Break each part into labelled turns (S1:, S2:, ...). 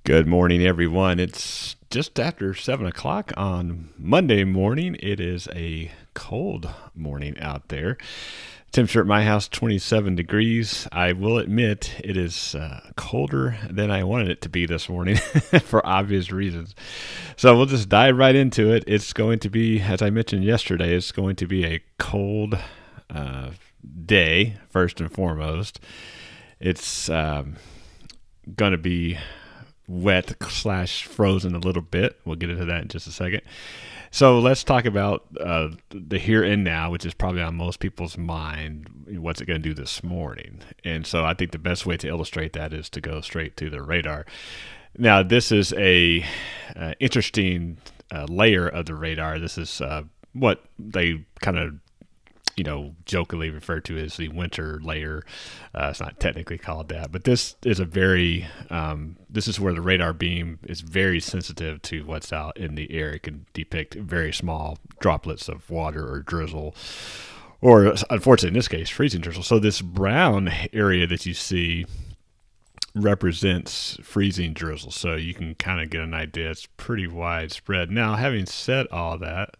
S1: Good morning, everyone. It's just after 7 o'clock on Monday morning. It is a cold morning out there. Temperature at my house, 27 degrees. I will admit it is colder than I wanted it to be this morning for obvious reasons. So we'll just dive right into it. It's going to be, as I mentioned yesterday, it's going to be a cold day, first and foremost. It's going to be wet slash frozen a little bit. We'll get into that in just a second. So let's talk about the here and now, which is probably on most people's mind. What's it going to do this morning? And so I think the best way to illustrate that is to go straight to the radar. Now, this is a interesting layer of the radar. This is what they kind of jokingly referred to as the winter layer. It's not technically called that, but this is this is where the radar beam is very sensitive to what's out in the air. It can depict very small droplets of water or drizzle, or unfortunately in this case, freezing drizzle. So this brown area that you see represents freezing drizzle. So you can kind of get an idea. It's pretty widespread. Now, having said all that,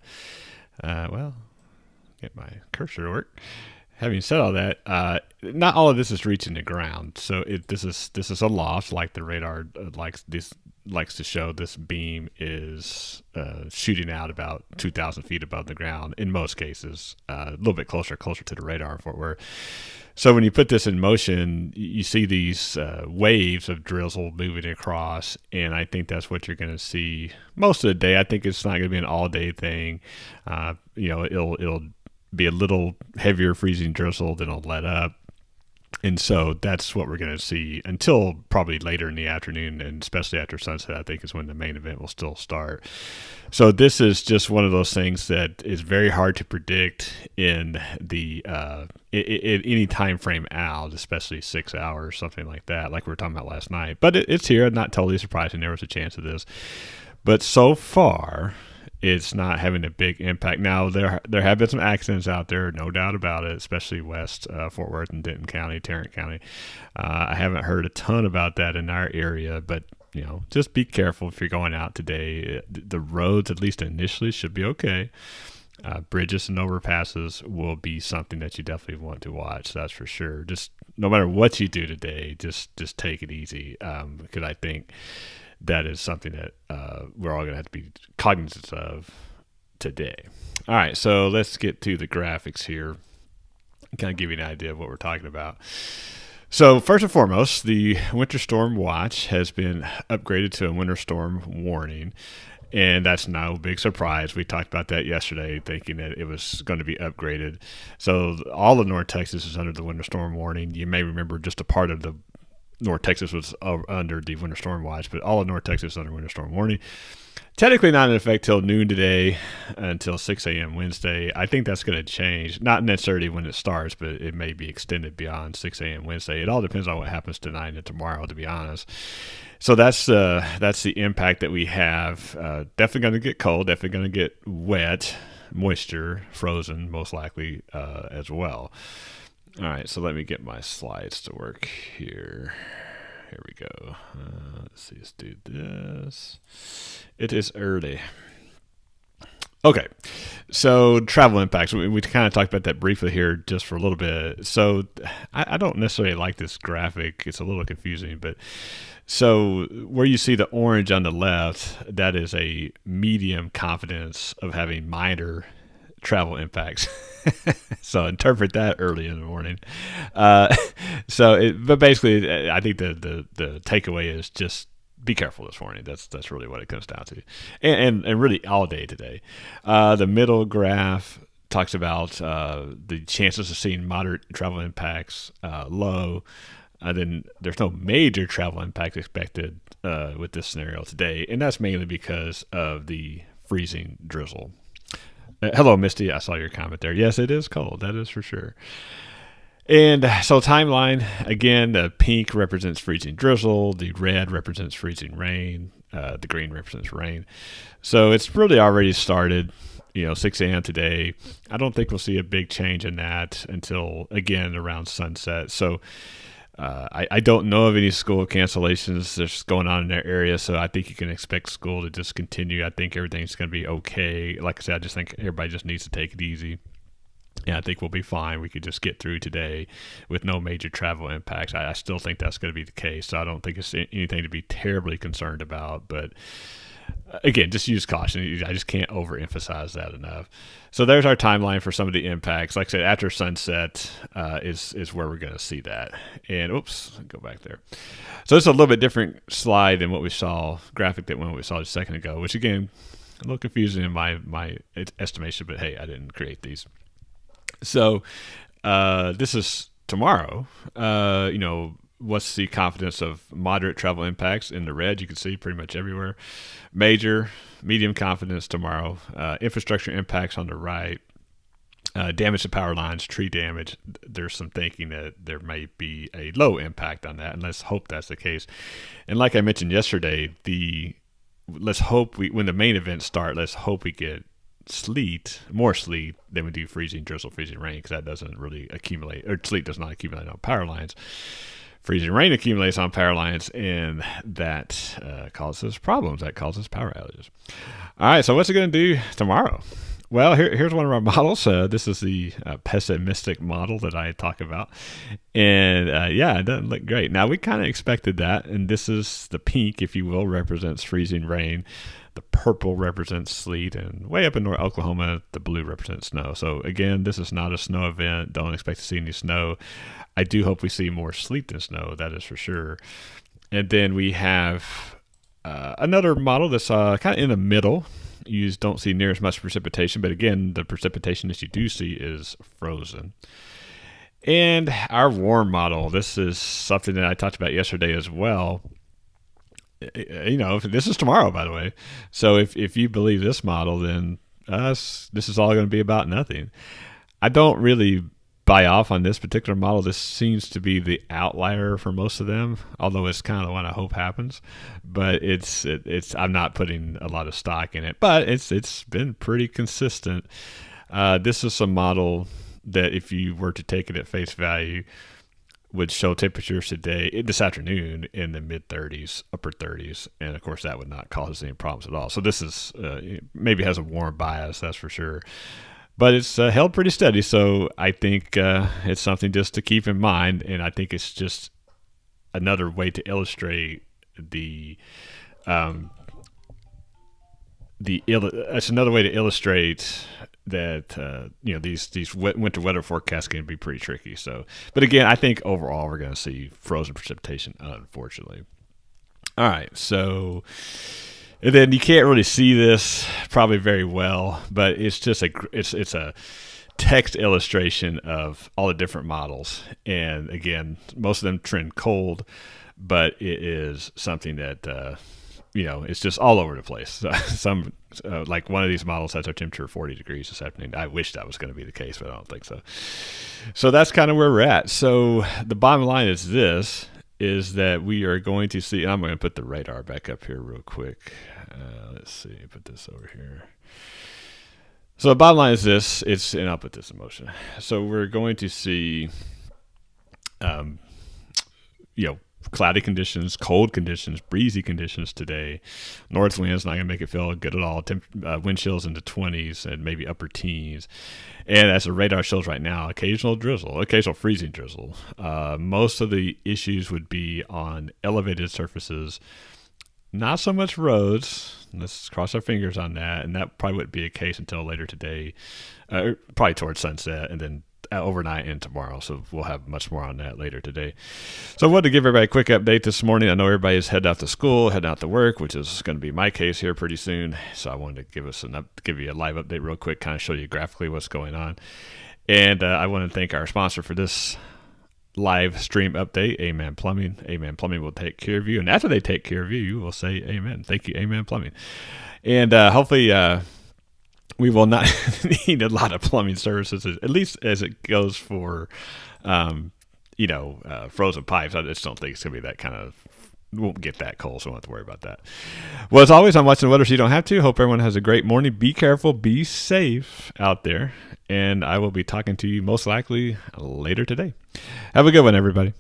S1: get my cursor to work. Having said all that, not all of this is reaching the ground. So this is a loft, like the radar likes to show. This beam is shooting out about 2,000 feet above the ground in most cases, a little bit closer to the radar for where. So when you put this in motion, you see these waves of drizzle moving across, and I think that's what you're going to see most of the day. I think it's not going to be an all-day thing. It'll be a little heavier freezing drizzle, then it'll let up. And so that's what we're going to see until probably later in the afternoon, and especially after sunset, I think is when the main event will still start. So this is just one of those things that is very hard to predict in the in any time frame out, especially 6 hours, something like that, like we were talking about last night. But it's here, not totally surprising. There was a chance of this. But so far, it's not having a big impact. Now, there have been some accidents out there, no doubt about it, especially west Fort Worth and Denton County, Tarrant County. I haven't heard a ton about that in our area, but just be careful if you're going out today. The roads, at least initially, should be okay. Bridges and overpasses will be something that you definitely want to watch. That's for sure. Just no matter what you do today, just take it easy, because I think that is something that we're all going to have to be cognizant of today. All right, so let's get to the graphics here and kind of give you an idea of what we're talking about. So first and foremost, the winter storm watch has been upgraded to a winter storm warning. And that's no big surprise. We talked about that yesterday, thinking that it was going to be upgraded. So all of North Texas is under the winter storm warning. You may remember just a part of the North Texas was under the winter storm watch, but all of North Texas is under winter storm warning. Technically not in effect till noon today until 6 a.m. Wednesday. I think that's going to change. Not necessarily when it starts, but it may be extended beyond 6 a.m. Wednesday. It all depends on what happens tonight and tomorrow, to be honest. So that's the impact that we have. Definitely going to get cold. Definitely going to get wet, moisture, frozen, most likely as well. All right, so let me get my slides to work here. Here we go. Let's see, let's do this. It is early. Okay, so travel impacts. We kind of talked about that briefly here just for a little bit. So I don't necessarily like this graphic. It's a little confusing, but so where you see the orange on the left, that is a medium confidence of having minor travel impacts. So interpret that early in the morning. But basically, I think the takeaway is just be careful this morning. That's really what it comes down to, and really all day today. The middle graph talks about the chances of seeing moderate travel impacts low. Then there's no major travel impact expected with this scenario today, and that's mainly because of the freezing drizzle. Hello, Misty. I saw your comment there. Yes, it is cold. That is for sure. And so timeline, again, the pink represents freezing drizzle. The red represents freezing rain. The green represents rain. So it's really already started, 6 a.m. today. I don't think we'll see a big change in that until, again, around sunset. So I don't know of any school cancellations that's going on in their area, so I think you can expect school to just continue. I think everything's going to be okay. Like I said, I just think everybody just needs to take it easy. And I think we'll be fine. We could just get through today with no major travel impacts. I still think that's going to be the case, so I don't think it's anything to be terribly concerned about. But again, just use caution. I just can't overemphasize that enough. So there's our timeline for some of the impacts. Like I said, after sunset is where we're going to see that. And oops, go back there. So it's a little bit different slide than what we saw, graphic than what we saw just a second ago, which again, a little confusing in my estimation, but hey, I didn't create these. So this is tomorrow. What's the confidence of moderate travel impacts in the red? You can see pretty much everywhere. Major, medium confidence tomorrow. Infrastructure impacts on the right. Damage to power lines, tree damage. There's some thinking that there may be a low impact on that, and let's hope that's the case. And like I mentioned yesterday, let's hope when the main events start, let's hope we get more sleet than we do freezing drizzle, freezing rain, because that doesn't really accumulate, or sleet does not accumulate on power lines. Freezing rain accumulates on power lines, and that causes problems. That causes power outages. All right, so what's it going to do tomorrow? Well, here's one of our models. This is the pessimistic model that I talk about. And it doesn't look great. Now, we kind of expected that, and this is the pink, if you will, represents freezing rain. The purple represents sleet, and way up in North Oklahoma, the blue represents snow. So again, this is not a snow event. Don't expect to see any snow. I do hope we see more sleet than snow, that is for sure. And then we have another model that's kind of in the middle. You don't see near as much precipitation, but again, the precipitation that you do see is frozen. And our warm model, this is something that I talked about yesterday as well. This is tomorrow, by the way. So if you believe this model, then this is all going to be about nothing. I don't really buy off on this particular model. This seems to be the outlier for most of them, although it's kind of the one I hope happens. But it's I'm not putting a lot of stock in it, but it's been pretty consistent. This is a model that if you were to take it at face value, would show temperatures this afternoon in the mid 30s, upper 30s, and of course that would not cause any problems at all. So this is maybe has a warm bias, that's for sure, but it's held pretty steady. So I think it's something just to keep in mind, and I think it's just another way to illustrate it's another way to illustrate that these winter weather forecasts can be pretty tricky. So, but again, I think overall we're going to see frozen precipitation, unfortunately. All right, so And then you can't really see this probably very well, but it's just it's a text illustration of all the different models. And again, most of them trend cold, but it is something that it's just all over the place. Some like one of these models has our temperature 40 degrees this afternoon. I wish that was going to be the case, but I don't think so. So that's kind of where we're at. So the bottom line is this, is that we are going to see, and I'm going to put the radar back up here real quick. Let's see, put this over here. So the bottom line is this, and I'll put this in motion. So we're going to see, cloudy conditions, cold conditions, breezy conditions today. North wind's not going to make it feel good at all. Wind chills into 20s and maybe upper teens. And as the radar shows right now, occasional drizzle, occasional freezing drizzle. Most of the issues would be on elevated surfaces, not so much roads. Let's cross our fingers on that. And that probably wouldn't be a case until later today, probably towards sunset, and then overnight and tomorrow. So we'll have much more on that later today. So I wanted to give everybody a quick update this morning. I know everybody's heading out to school, heading out to work, which is going to be my case here pretty soon. So I wanted to give you a live update real quick, kind of show you graphically what's going on. And I want to thank our sponsor for this live stream update, Amen Plumbing. Amen Plumbing will take care of you. And after they take care of you, you will say amen. Thank you, Amen Plumbing. And hopefully we will not need a lot of plumbing services, at least as it goes for, frozen pipes. I just don't think it's going to be that kind of, won't get that cold, so I don't have to worry about that. Well, as always, I'm watching the weather so you don't have to. Hope everyone has a great morning. Be careful, be safe out there, and I will be talking to you most likely later today. Have a good one, everybody.